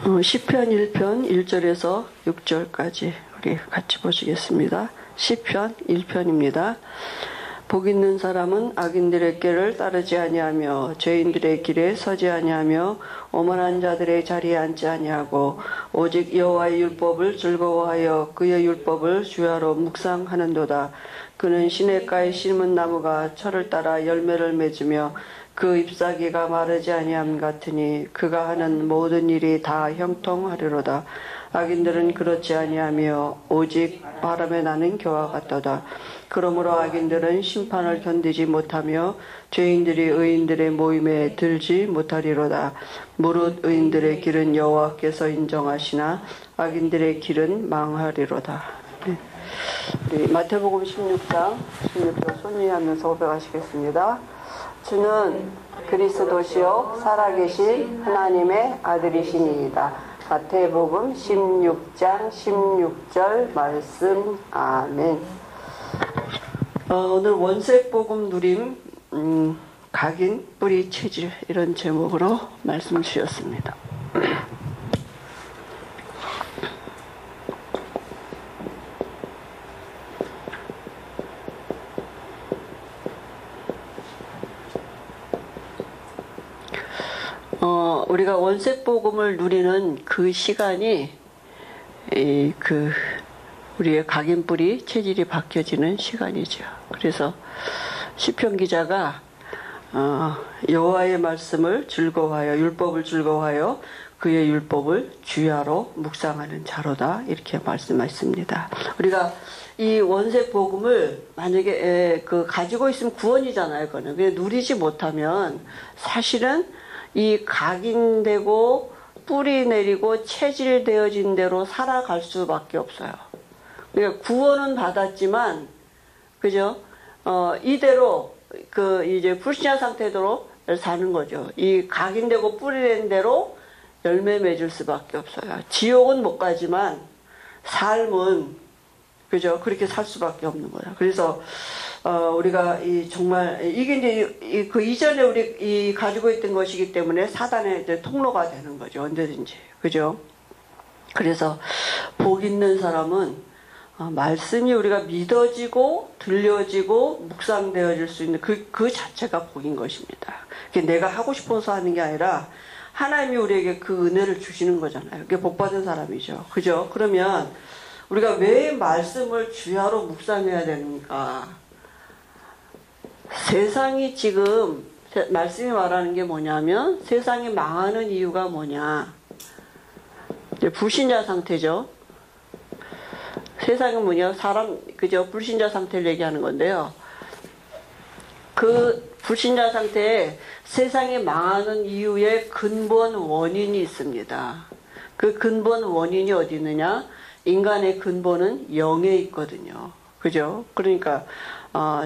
시편 1편 1절에서 6절까지 우리 같이 보시겠습니다. 시편 1편입니다. 복 있는 사람은 악인들의 길을 따르지 아니하며 죄인들의 길에 서지 아니하며 오만한 자들의 자리에 앉지 아니하고 오직 여호와의 율법을 즐거워하여 그의 율법을 주야로 묵상하는도다. 그는 시냇가에 심은 나무가 철을 따라 열매를 맺으며 그 잎사귀가 마르지 아니함 같으니 그가 하는 모든 일이 다 형통하리로다. 악인들은 그렇지 아니하며 오직 바람에 나는 겨와 같도다. 그러므로 악인들은 심판을 견디지 못하며 죄인들이 의인들의 모임에 들지 못하리로다. 무릇 의인들의 길은 여호와께서 인정하시나 악인들의 길은 망하리로다. 네. 우리 마태복음 16장 손리하면서 고백하시겠습니다. 주는 그리스도시요 살아계신 하나님의 아들이시니이다. 마태복음 16장 16절 말씀. 아멘. 오늘 원색복음 누림 각인 뿌리 체질 이런 제목으로 말씀 주셨습니다. 우리가 원색복음을 누리는 그 시간이 우리의 각인뿌리 체질이 바뀌어지는 시간이죠. 그래서 시편 기자가 여호와의 말씀을 즐거워하여 율법을 즐거워하여 그의 율법을 주야로 묵상하는 자로다 이렇게 말씀하셨습니다. 우리가 이 원색복음을 만약에 가지고 있으면 구원이잖아요. 그거는 누리지 못하면 사실은 이 각인되고 뿌리 내리고 체질되어진 대로 살아갈 수밖에 없어요. 그러니까 구원은 받았지만, 그죠? 이대로 이제 불신자 상태로 사는 거죠. 이 각인되고 뿌리 낸 대로 열매 맺을 수밖에 없어요. 지옥은 못 가지만 삶은, 그죠? 그렇게 살 수밖에 없는 거예요. 그래서 우리가 정말 이게 이제 그 이전에 우리 가지고 있던 것이기 때문에 사단의 이제 통로가 되는 거죠. 언제든지. 그죠? 그래서 복 있는 사람은 말씀이 우리가 믿어지고 들려지고 묵상되어질 수 있는 그 자체가 복인 것입니다. 그게 내가 하고 싶어서 하는 게 아니라 하나님이 우리에게 그 은혜를 주시는 거잖아요. 그게 복 받은 사람이죠. 그죠? 그러면 우리가 왜 말씀을 주야로 묵상해야 되는가? 세상이 지금 말씀이 말하는 게 뭐냐면 세상이 망하는 이유가 뭐냐? 이제 불신자 상태죠. 세상은 뭐냐? 그죠? 불신자 상태를 얘기하는 건데요. 그 불신자 상태에 세상이 망하는 이유의 근본 원인이 있습니다. 그 근본 원인이 어디 있느냐? 인간의 근본은 영에 있거든요. 그죠? 그러니까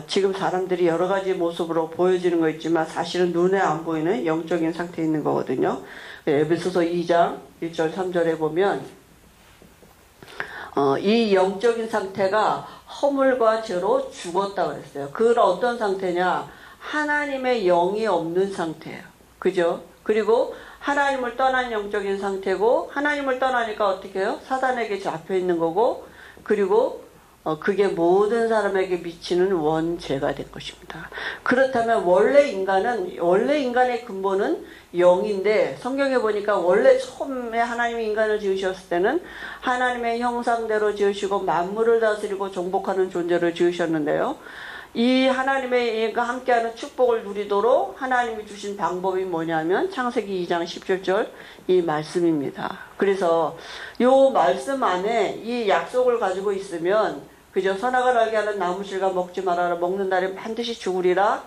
지금 사람들이 여러 가지 모습으로 보여지는 거 있지만 사실은 눈에 안 보이는 영적인 상태에 있는 거거든요. 에베소서 2장 1절 3절에 보면 이 영적인 상태가 허물과 죄로 죽었다고 그랬어요. 그건 어떤 상태냐? 하나님의 영이 없는 상태예요. 그죠? 그리고 하나님을 떠난 영적인 상태고, 하나님을 떠나니까 어떻게 해요? 사단에게 잡혀 있는 거고, 그리고 그게 모든 사람에게 미치는 원죄가 된 것입니다. 그렇다면 원래 인간의 근본은 영인데, 성경에 보니까 원래 처음에 하나님이 인간을 지으셨을 때는 하나님의 형상대로 지으시고 만물을 다스리고 정복하는 존재를 지으셨는데요. 이 하나님의 함께하는 축복을 누리도록 하나님이 주신 방법이 뭐냐면 창세기 2장 17절 이 말씀입니다. 그래서 이 말씀 안에 이 약속을 가지고 있으면, 그저 선악을 알게 하는 나무실과 먹지 말아라, 먹는 날에 반드시 죽으리라,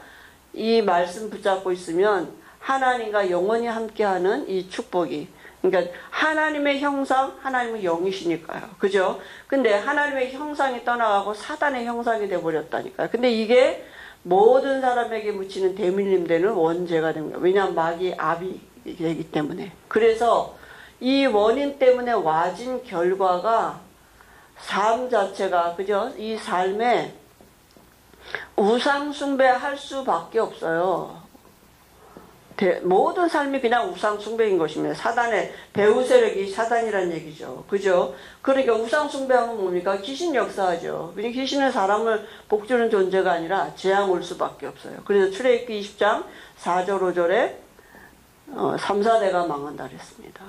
이 말씀 붙잡고 있으면 하나님과 영원히 함께하는 이 축복이, 그러니까 하나님의 형상, 하나님은 영이시니까요. 그죠? 근데 하나님의 형상이 떠나가고 사단의 형상이 돼버렸다니까요. 근데 이게 모든 사람에게 묻히는 대밀림 되는 원죄가 됩니다. 왜냐하면 마귀 압이기 때문에. 그래서 이 원인 때문에 와진 결과가 삶 자체가, 그죠? 이 삶에 우상 숭배할 수밖에 없어요. 모든 삶이 그냥 우상 숭배인 것입니다. 사단의 배후 세력이 사단이란 얘기죠. 그죠? 그러니까 우상 숭배하면 뭡니까? 귀신 역사하죠. 그러니까 귀신은 사람을 복주는 존재가 아니라 재앙 올 수밖에 없어요. 그래서 출애굽기 20장 4절 5절에 3, 4대가 망한다 그랬습니다.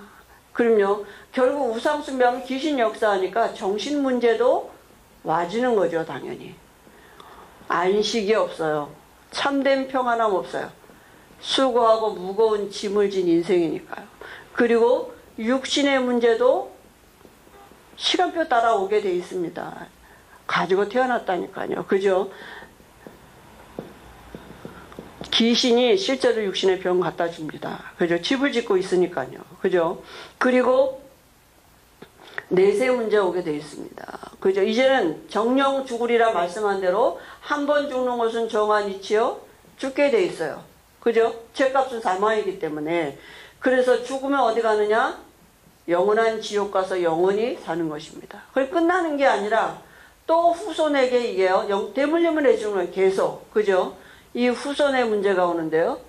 그럼요. 결국 우상 숭배하면 귀신 역사하니까 정신 문제도 와지는 거죠. 당연히. 안식이 없어요. 참된 평안함 없어요. 수고하고 무거운 짐을 진 인생이니까요. 그리고 육신의 문제도 시간표 따라 오게 돼 있습니다. 가지고 태어났다니까요. 그죠? 귀신이 실제로 육신의 병 갖다 줍니다. 그죠? 집을 짓고 있으니까요. 그죠? 그리고 내세 문제 오게 돼 있습니다. 그죠? 이제는 정령 죽으리라 말씀한 대로 한 번 죽는 것은 정한 이치요 죽게 돼 있어요. 그죠? 죄값은 사망이기 때문에. 그래서 죽으면 어디 가느냐? 영원한 지옥 가서 영원히 사는 것입니다. 그게 끝나는 게 아니라 또 후손에게 이게요. 대물림을 해주는 거예요. 계속. 그죠? 이 후손의 문제가 오는데요.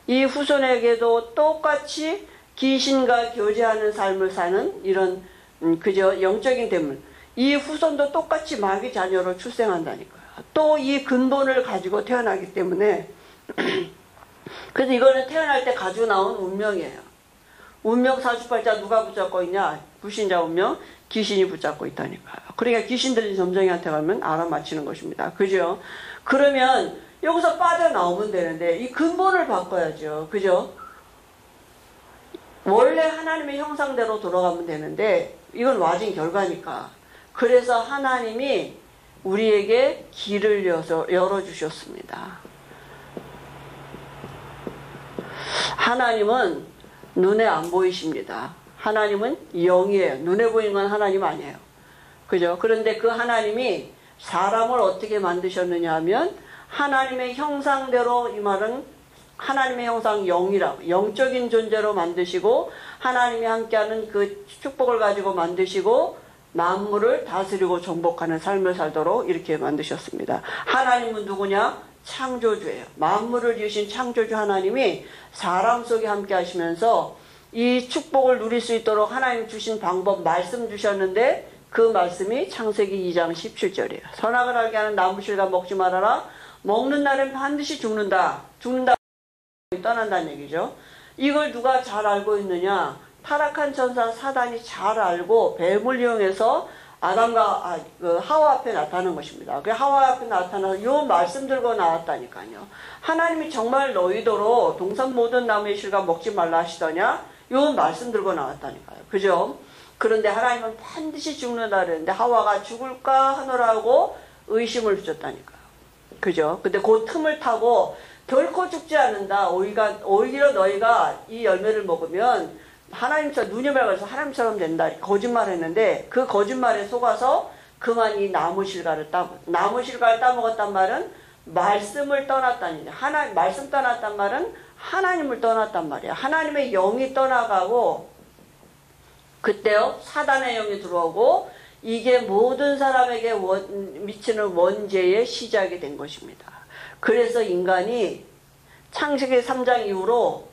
이 후손에게도 똑같이 귀신과 교제하는 삶을 사는 이런 그죠? 영적인 대물. 이 후손도 똑같이 마귀 자녀로 출생한다니까요. 또 이 근본을 가지고 태어나기 때문에 그래서 이거는 태어날 때 가지고 나온 운명이에요. 운명 48자 누가 붙잡고 있냐? 불신자 운명, 귀신이 붙잡고 있다니까요. 그러니까 귀신들이 점쟁이한테 가면 알아맞히는 것입니다. 그죠? 그러면 여기서 빠져나오면 되는데 이 근본을 바꿔야죠. 그죠? 원래 하나님의 형상대로 돌아가면 되는데 이건 와진 결과니까. 그래서 하나님이 우리에게 길을 열어주셨습니다. 하나님은 눈에 안 보이십니다. 하나님은 영이에요. 눈에 보이는 건 하나님 아니에요. 그죠? 그런데 그 하나님이 사람을 어떻게 만드셨느냐 하면 하나님의 형상대로, 이 말은 하나님의 형상 영이라고, 영적인 존재로 만드시고 하나님이 함께하는 그 축복을 가지고 만드시고 만물을 다스리고 정복하는 삶을 살도록 이렇게 만드셨습니다. 하나님은 누구냐? 창조주예요. 만물을 지으신 창조주 하나님이 사람 속에 함께 하시면서 이 축복을 누릴 수 있도록 하나님 주신 방법 말씀 주셨는데 그 말씀이 창세기 2장 17절이에요. 선악을 알게 하는 나무실과 먹지 말아라. 먹는 날엔 반드시 죽는다. 죽는다. 떠난다는 얘기죠. 이걸 누가 잘 알고 있느냐? 타락한 천사 사단이 잘 알고 뱀을 이용해서 아담과 하와 앞에 나타나는 것입니다. 그 하와 앞에 나타나서 이 말씀 들고 나왔다니까요. 하나님이 정말 너희더러 동산 모든 나무의 실과 먹지 말라 하시더냐? 이 말씀 들고 나왔다니까요. 그죠? 그런데 하나님은 반드시 죽는다 그랬는데 하와가 죽을까 하노라고 의심을 주셨다니까요. 그죠? 근데 그 틈을 타고 결코 죽지 않는다. 오히려 너희가 이 열매를 먹으면 하나님처럼 눈이 밝아서 하나님처럼 된다. 거짓말했는데 그 거짓말에 속아서 그만 이 나무실과를 따먹었단 말은 말씀을 떠났다는 얘기야. 말씀 떠났단 말은 하나님을 떠났단 말이야. 하나님의 영이 떠나가고 그때요 사단의 영이 들어오고 이게 모든 사람에게 미치는 원죄의 시작이 된 것입니다. 그래서 인간이 창세기 3장 이후로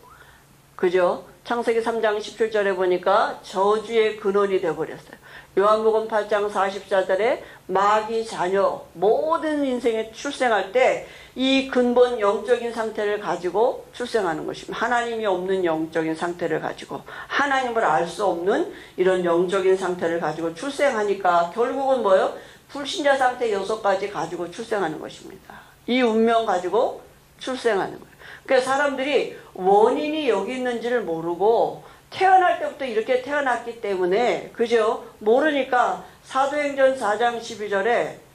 그죠? 창세기 3장 17절에 보니까 저주의 근원이 되어버렸어요. 요한복음 8장 44절에 마귀 자녀 모든 인생에 출생할 때 이 근본 영적인 상태를 가지고 출생하는 것입니다. 하나님이 없는 영적인 상태를 가지고 하나님을 알 수 없는 이런 영적인 상태를 가지고 출생하니까 결국은 뭐예요? 불신자 상태 6가지 가지고 출생하는 것입니다. 이 운명 가지고 출생하는 거예요. 그러니까 사람들이 원인이 여기 있는지를 모르고 태어날 때부터 이렇게 태어났기 때문에 그죠? 모르니까 사도행전 4장 12절에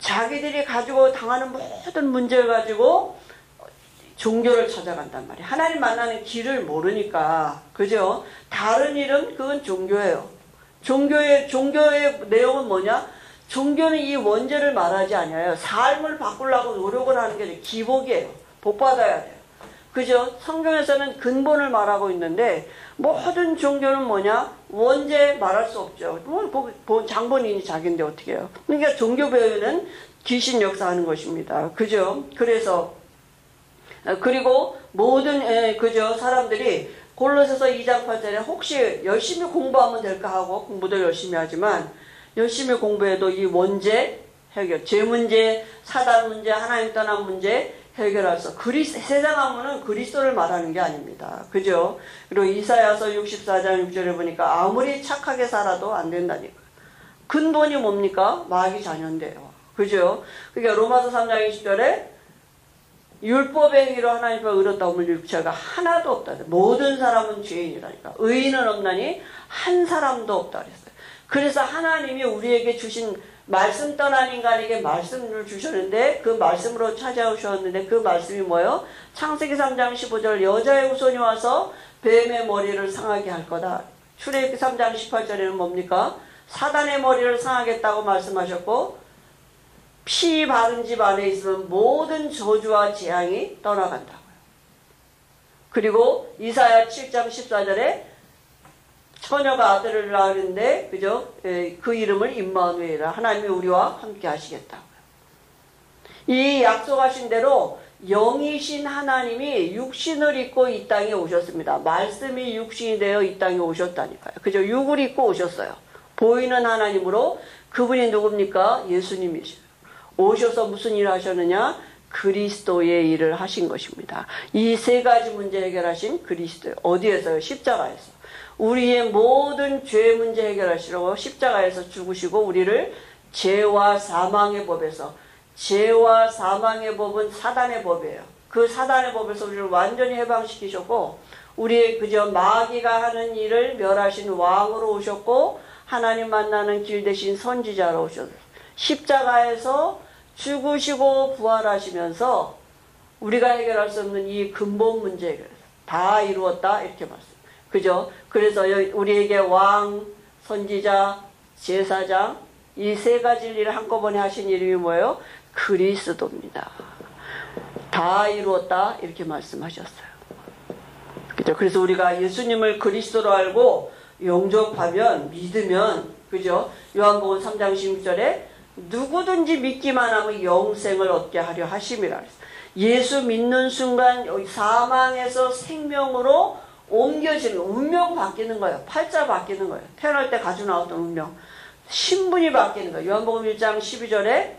자기들이 가지고 당하는 모든 문제를 가지고 종교를 찾아간단 말이에요. 하나님 만나는 길을 모르니까 그죠? 다른 이름 그건 종교예요. 종교의 내용은 뭐냐? 종교는 이 원죄를 말하지 않아요. 삶을 바꾸려고 노력을 하는 게 기복이에요. 복 받아야 돼요. 그죠? 성경에서는 근본을 말하고 있는데 모든 종교는 뭐냐? 원죄 말할 수 없죠. 장본인이 자기인데 어떻게 해요? 그러니까 종교 배우는 귀신 역사하는 것입니다. 그죠? 그래서 그리고 모든 그죠 사람들이 골로새서 2장 8절에 혹시 열심히 공부하면 될까 하고 공부도 열심히 하지만 열심히 공부해도 이 원죄 해결, 죄 문제, 사단 문제, 하나님 떠난 문제 해결할 수 세상 하면은 그리스도를 말하는 게 아닙니다. 그죠? 그리고 이사야서 64장 6절에 보니까 아무리 착하게 살아도 안 된다니까. 근본이 뭡니까? 마귀 자녀인데요. 그죠? 그러니까 로마서 3장 20절에 율법의 행위로 하나님 앞에 의롭다 하면 육체가 하나도 없다. 모든 사람은 죄인이라니까. 의인은 없나니 한 사람도 없다 그랬어요. 그래서 하나님이 우리에게 주신 말씀 떠난 인간에게 말씀을 주셨는데 그 말씀으로 찾아오셨는데 그 말씀이 뭐예요? 창세기 3장 15절 여자의 후손이 와서 뱀의 머리를 상하게 할 거다. 출애굽기 3장 18절에는 뭡니까? 사단의 머리를 상하겠다고 말씀하셨고 피 바른 집 안에 있으면 모든 저주와 재앙이 떠나간다고요. 그리고 이사야 7장 14절에 처녀가 아들을 낳았는데 그죠? 그 이름을 임마누엘이라 하나님이 우리와 함께 하시겠다고요. 이 약속하신 대로 영이신 하나님이 육신을 입고 이 땅에 오셨습니다. 말씀이 육신이 되어 이 땅에 오셨다니까요. 그죠? 육을 입고 오셨어요. 보이는 하나님으로 그분이 누굽니까? 예수님이시죠. 오셔서 무슨 일을 하셨느냐? 그리스도의 일을 하신 것입니다. 이 세 가지 문제 해결하신 그리스도요. 어디에서요? 십자가에서. 우리의 모든 죄 문제 해결하시려고 십자가에서 죽으시고 우리를 죄와 사망의 법에서 죄와 사망의 법은 사단의 법이에요. 그 사단의 법에서 우리를 완전히 해방시키셨고 우리의 그저 마귀가 하는 일을 멸하신 왕으로 오셨고 하나님 만나는 길 대신 선지자로 오셨어요. 십자가에서 죽으시고 부활하시면서 우리가 해결할 수 없는 이 근본 문제 다 이루었다 이렇게 말씀. 그죠? 그래서 우리에게 왕, 선지자, 제사장 이 세 가지 일을 한꺼번에 하신 이름이 뭐예요? 그리스도입니다. 다 이루었다 이렇게 말씀하셨어요. 그죠? 그래서 우리가 예수님을 그리스도로 알고 영접하면 믿으면 그죠? 요한복음 3장 16절에 누구든지 믿기만 하면 영생을 얻게 하려 하심이라 그랬어요. 예수 믿는 순간 사망에서 생명으로 옮겨지는 운명 바뀌는 거예요. 팔자 바뀌는 거예요. 태어날 때 가지고 나왔던 운명. 신분이 바뀌는 거예요. 요한복음 1장 12절에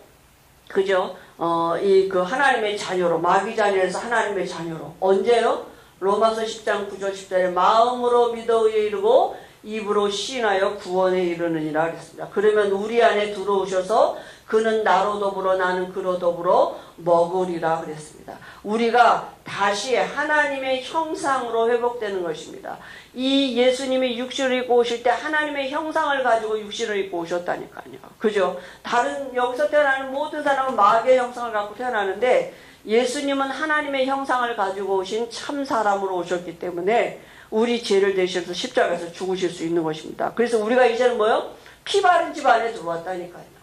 그죠? 그 하나님의 자녀로 마귀 자녀에서 하나님의 자녀로 언제요? 로마서 10장 9절 10절에 마음으로 믿어 의에 이르고 입으로 시인하여 구원에 이르느니라 그랬습니다. 그러면 우리 안에 들어오셔서 그는 나로 더불어 나는 그로 더불어 먹으리라 그랬습니다. 우리가 다시 하나님의 형상으로 회복되는 것입니다. 이 예수님이 육신을 입고 오실 때 하나님의 형상을 가지고 육신을 입고 오셨다니까요. 그죠? 다른 여기서 태어나는 모든 사람은 마귀의 형상을 갖고 태어나는데 예수님은 하나님의 형상을 가지고 오신 참 사람으로 오셨기 때문에 우리 죄를 대신해서 십자가에서 죽으실 수 있는 것입니다. 그래서 우리가 이제는 뭐요? 피 바른 집 안에 들어왔다니까요.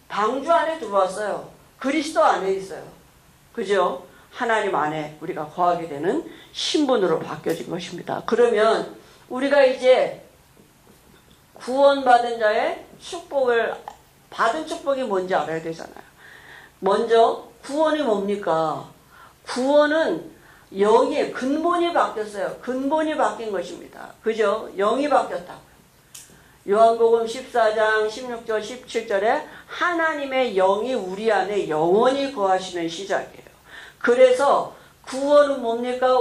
방주 안에 들어왔어요. 그리스도 안에 있어요. 그죠? 하나님 안에 우리가 거하게 되는 신분으로 바뀌어진 것입니다. 그러면 우리가 이제 구원받은 자의 축복을 받은 축복이 뭔지 알아야 되잖아요. 먼저 구원이 뭡니까? 구원은 영의 근본이 바뀌었어요. 근본이 바뀐 것입니다. 그죠? 영이 바뀌었다고요. 요한복음 14장 16절 17절에 하나님의 영이 우리 안에 영원히 거하시는 시작이에요. 그래서 구원은 뭡니까?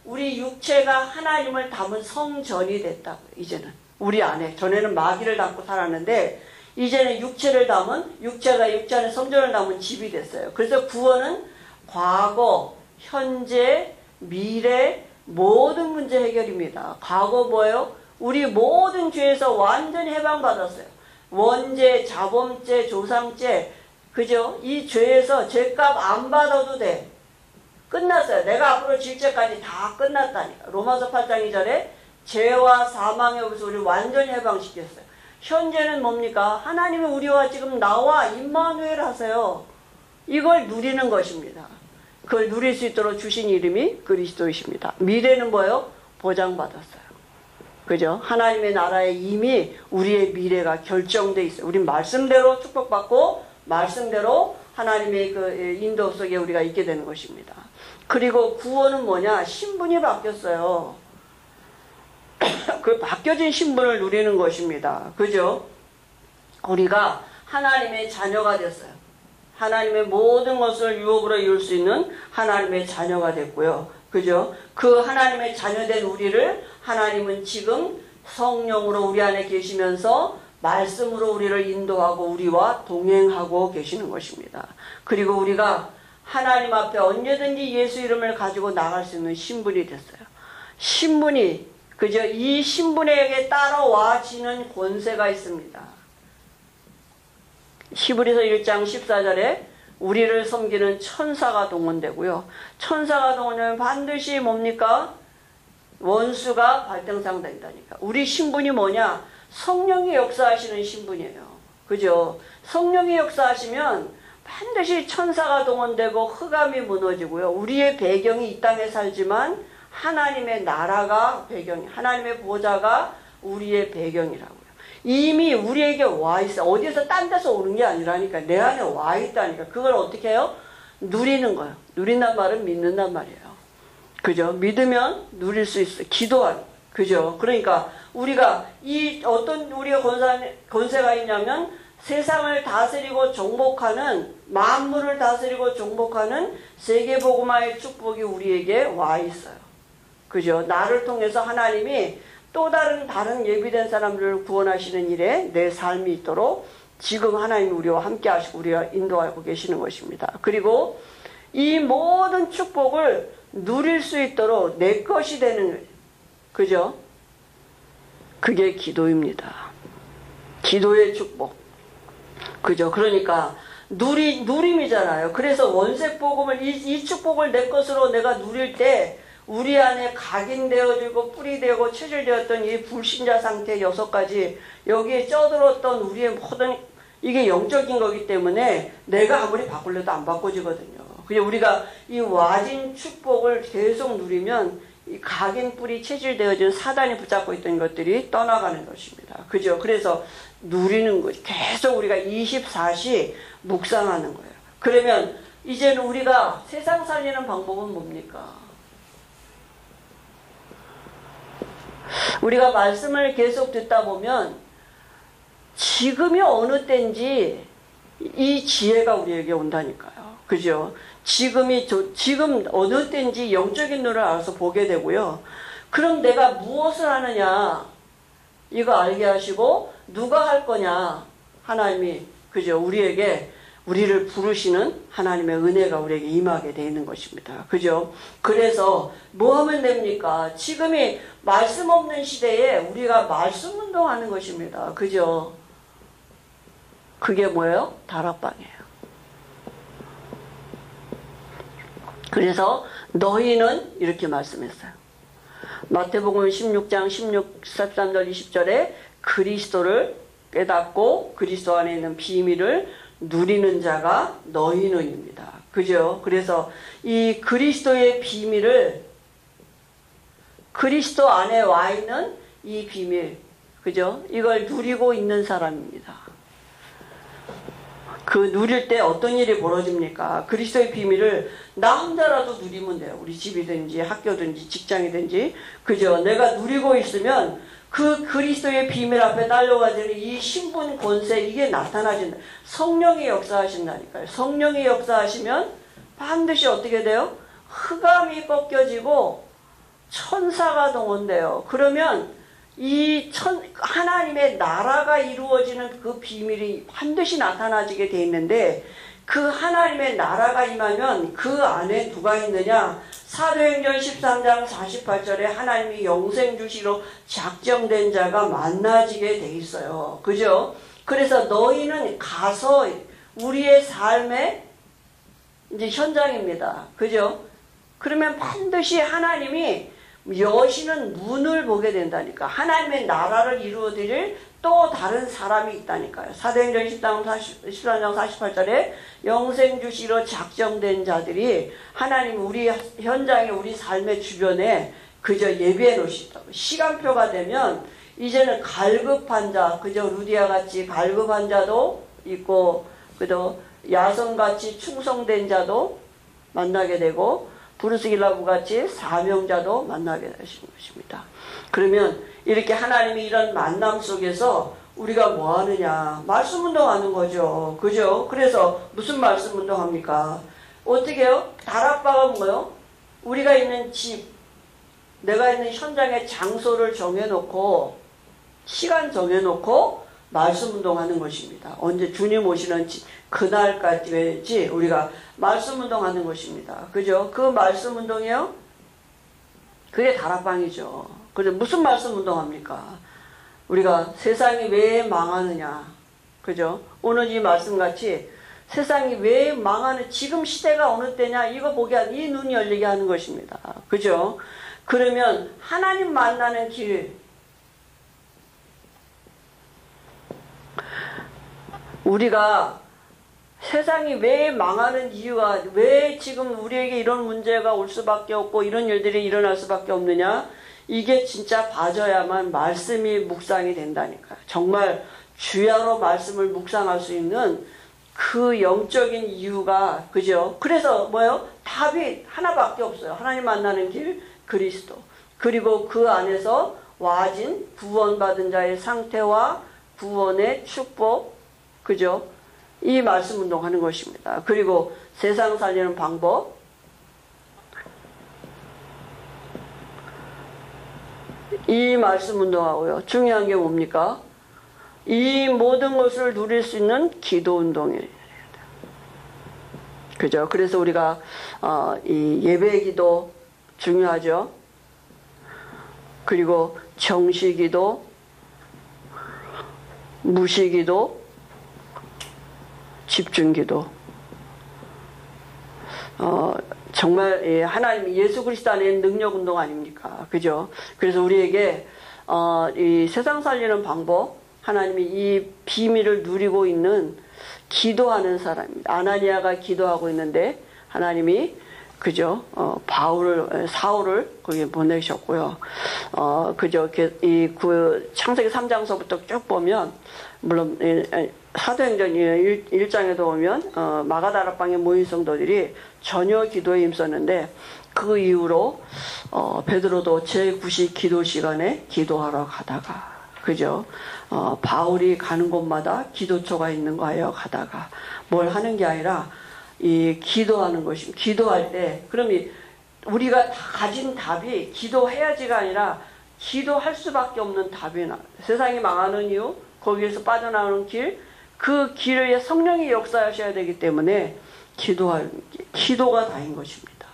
우리 육체가 하나님을 담은 성전이 됐다고요. 이제는 우리 안에. 전에는 마귀를 담고 살았는데 이제는 육체를 담은 육체가 육체 안에 성전을 담은 집이 됐어요. 그래서 구원은 과거, 현재, 미래 모든 문제 해결입니다. 과거 뭐예요? 우리 모든 죄에서 완전히 해방받았어요. 원죄, 자범죄, 조상죄 그죠? 이 죄에서 죄값 안 받아도 돼. 끝났어요. 내가 앞으로 질 죄까지 다 끝났다니까. 로마서 8장 2절에 죄와 사망의 법에서 우리 완전히 해방시켰어요. 현재는 뭡니까? 하나님이 우리와 지금 나와 임마누엘 하세요. 이걸 누리는 것입니다. 그걸 누릴 수 있도록 주신 이름이 그리스도이십니다. 미래는 뭐예요? 보장받았어요. 그죠? 하나님의 나라에 이미 우리의 미래가 결정되어 있어요. 우리 말씀대로 축복받고 말씀대로 하나님의 그 인도 속에 우리가 있게 되는 것입니다. 그리고 구원은 뭐냐? 신분이 바뀌었어요. 그 바뀌어진 신분을 누리는 것입니다. 그죠? 우리가 하나님의 자녀가 됐어요. 하나님의 모든 것을 유업으로 이룰 수 있는 하나님의 자녀가 됐고요. 그죠? 그 하나님의 자녀된 우리를 하나님은 지금 성령으로 우리 안에 계시면서 말씀으로 우리를 인도하고 우리와 동행하고 계시는 것입니다. 그리고 우리가 하나님 앞에 언제든지 예수 이름을 가지고 나갈 수 있는 신분이 됐어요. 신분이, 그죠? 이 신분에게 따라와지는 권세가 있습니다. 히브리서 1장 14절에 우리를 섬기는 천사가 동원되고요. 천사가 동원되면 반드시 뭡니까? 원수가 발등상된다니까. 우리 신분이 뭐냐? 성령이 역사하시는 신분이에요. 그죠? 성령이 역사하시면 반드시 천사가 동원되고 흑암이 무너지고요. 우리의 배경이 이 땅에 살지만 하나님의 나라가 배경이, 하나님의 보좌가 우리의 배경이라고요. 이미 우리에게 와 있어. 어디서 딴 데서 오는 게 아니라니까. 내 안에 와 있다니까. 그걸 어떻게 해요? 누리는 거예요. 누린단 말은 믿는단 말이에요. 그죠? 믿으면 누릴 수 있어. 기도하는. 그죠? 그러니까 우리가 이 어떤 우리가 권세가 있냐면 세상을 다스리고 정복하는, 만물을 다스리고 정복하는 세계복음화의 축복이 우리에게 와 있어요. 그죠? 나를 통해서 하나님이 또 다른 예비된 사람들을 구원하시는 일에 내 삶이 있도록 지금 하나님이 우리와 함께 하시고 우리와 인도하고 계시는 것입니다. 그리고 이 모든 축복을 누릴 수 있도록 내 것이 되는 거예요. 그죠? 그게 기도입니다. 기도의 축복. 그죠? 그러니까 누림이잖아요. 그래서 원색복음을 이 축복을 내 것으로 내가 누릴 때 우리 안에 각인되어지고 뿌리되고 체질되었던 이 불신자 상태 6가지, 여기에 쪄들었던 우리의 모든, 이게 영적인 거기 때문에 내가 아무리 바꾸려도 안 바꿔지거든요. 그냥 우리가 이 와진 축복을 계속 누리면 이 각인 뿌리 체질되어진 사단이 붙잡고 있던 것들이 떠나가는 것입니다. 그죠? 그래서 누리는 거죠. 계속 우리가 24시 묵상하는 거예요. 그러면 이제는 우리가 세상 살리는 방법은 뭡니까? 우리가 말씀을 계속 듣다 보면 지금이 어느 때인지 이 지혜가 우리에게 온다니까요. 그죠? 지금 어느 때인지 영적인 눈을 알아서 보게 되고요. 그럼 내가 무엇을 하느냐? 이거 알게 하시고 누가 할 거냐? 하나님이, 그죠? 우리를 부르시는 하나님의 은혜가 우리에게 임하게 되어 있는 것입니다. 그죠? 그래서 뭐 하면 됩니까? 지금이 말씀 없는 시대에 우리가 말씀 운동하는 것입니다. 그죠? 그게 뭐예요? 다락방이에요. 그래서 너희는 이렇게 말씀했어요. 마태복음 16장 13절 20절에 그리스도를 깨닫고 그리스도 안에 있는 비밀을 누리는 자가 너희는입니다. 그죠? 그래서 이 그리스도의 비밀을, 그리스도 안에 와 있는 이 비밀, 그죠? 이걸 누리고 있는 사람입니다. 그 누릴 때 어떤 일이 벌어집니까? 그리스도의 비밀을 나 혼자라도 누리면 돼요. 우리 집이든지 학교든지 직장이든지. 그죠? 내가 누리고 있으면 그 그리스도의 비밀 앞에 딸려가지는 이 신분 권세, 이게 나타나진다. 성령이 역사하신다니까요. 성령이 역사하시면 반드시 어떻게 돼요? 흑암이 꺾여지고 천사가 동원돼요. 그러면 하나님의 나라가 이루어지는 그 비밀이 반드시 나타나지게 돼 있는데, 그 하나님의 나라가 임하면 그 안에 누가 있느냐? 사도행전 13장 48절에 하나님이 영생 주시로 작정된 자가 만나지게 돼 있어요. 그죠? 그래서 너희는 가서 우리의 삶의 이제 현장입니다. 그죠? 그러면 반드시 하나님이 여시는 문을 보게 된다니까. 하나님의 나라를 이루어드릴 또 다른 사람이 있다니까요. 사도행전 13장 48절에 영생 주시로 작정된 자들이 하나님 우리 현장에, 우리 삶의 주변에 그저 예비해 놓으시다고. 시간표가 되면 이제는 갈급한 자, 그저 루디아 같이 갈급한 자도 있고, 그저 야성같이 충성된 자도 만나게 되고, 브루스 길라브 같이 사명자도 만나게 되신 것입니다. 그러면 이렇게 하나님이 이런 만남 속에서 우리가 뭐 하느냐? 말씀 운동하는 거죠. 그죠? 그래서 무슨 말씀 운동합니까? 어떻게 해요? 다락방은 뭐요? 우리가 있는 집, 내가 있는 현장의 장소를 정해놓고 시간 정해놓고 말씀 운동하는 것입니다. 언제 주님 오시는 그날까지 우리가 말씀 운동하는 것입니다. 그죠? 그 말씀 운동이요? 그게 다락방이죠. 그죠? 무슨 말씀 운동합니까? 우리가 세상이 왜 망하느냐? 그죠? 오늘 이 말씀같이 세상이 왜 망하는, 지금 시대가 어느 때냐? 이거 보게 이 눈이 열리게 하는 것입니다. 그죠? 그러면 하나님 만나는 길, 우리가 세상이 왜 망하는 이유가, 왜 지금 우리에게 이런 문제가 올 수밖에 없고 이런 일들이 일어날 수밖에 없느냐? 이게 진짜 봐줘야만 말씀이 묵상이 된다니까요. 정말 주야로 말씀을 묵상할 수 있는 그 영적인 이유가, 그죠? 그래서 뭐예요? 답이 하나밖에 없어요. 하나님 만나는 길, 그리스도. 그리고 그 안에서 와진 구원받은 자의 상태와 구원의 축복, 그죠? 이 말씀 운동하는 것입니다. 그리고 세상 살리는 방법, 이 말씀 운동하고요. 중요한 게 뭡니까? 이 모든 것을 누릴 수 있는 기도 운동이에요. 그죠? 그래서 우리가 이 예배 기도 중요하죠. 그리고 정시 기도, 무시 기도, 집중 기도. 정말 하나님 예수 그리스도 안에 능력 운동 아닙니까? 그죠? 그래서 우리에게 이 세상 살리는 방법, 하나님이 이 비밀을 누리고 있는 기도하는 사람입니다. 아나니아가 기도하고 있는데 하나님이, 그죠? 사울을 거기에 보내셨고요. 그죠? 그 창세기 3장서부터 쭉 보면, 물론 사도행전 1장에도 보면 마가다락방의 모인 성도들이 전혀 기도에 힘썼는데, 그 이후로 베드로도 제9시 기도 시간에 기도하러 가다가, 그죠? 바울이 가는 곳마다 기도초가 있는 거 하여 가다가 뭘 하는 게 아니라 이 기도하는 것입니다. 기도할 때, 그럼 우리가 다 가진 답이 기도해야지가 아니라 기도할 수밖에 없는 답이 세상이 망하는 이유, 거기에서 빠져나오는 길, 그 길에 성령이 역사하셔야 되기 때문에 기도가 다인 것입니다.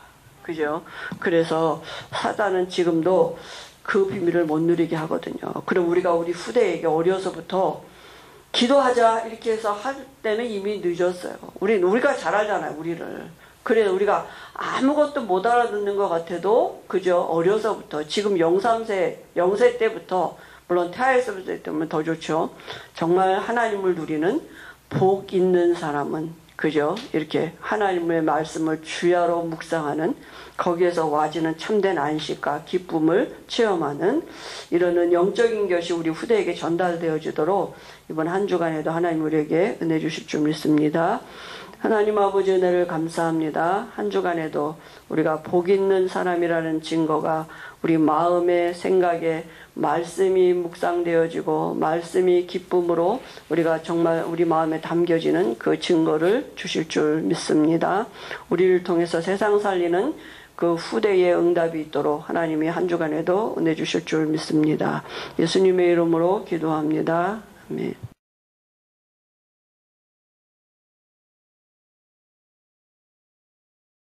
그죠? 그래서 사단은 지금도 그 비밀을 못 누리게 하거든요. 그럼 우리가 우리 후대에게 어려서부터 기도하자 이렇게 해서 할 때는 이미 늦었어요. 우리가 잘 알잖아요, 우리를. 그래서 우리가 아무것도 못 알아듣는 것 같아도, 그죠? 어려서부터, 지금 0세 때부터, 물론 태아에서부터 때문에 더 좋죠. 정말 하나님을 누리는 복 있는 사람은, 그죠? 이렇게 하나님의 말씀을 주야로 묵상하는, 거기에서 와지는 참된 안식과 기쁨을 체험하는, 이러는 영적인 것이 우리 후대에게 전달되어지도록 이번 한 주간에도 하나님 우리에게 은혜 주실 줄 믿습니다. 하나님 아버지 은혜를 감사합니다. 한 주간에도 우리가 복 있는 사람이라는 증거가 우리 마음의 생각에 말씀이 묵상되어지고 말씀이 기쁨으로 우리가 정말 우리 마음에 담겨지는 그 증거를 주실 줄 믿습니다. 우리를 통해서 세상 살리는 그 후대의 응답이 있도록 하나님이 한 주간에도 은혜 주실 줄 믿습니다. 예수님의 이름으로 기도합니다. 아멘.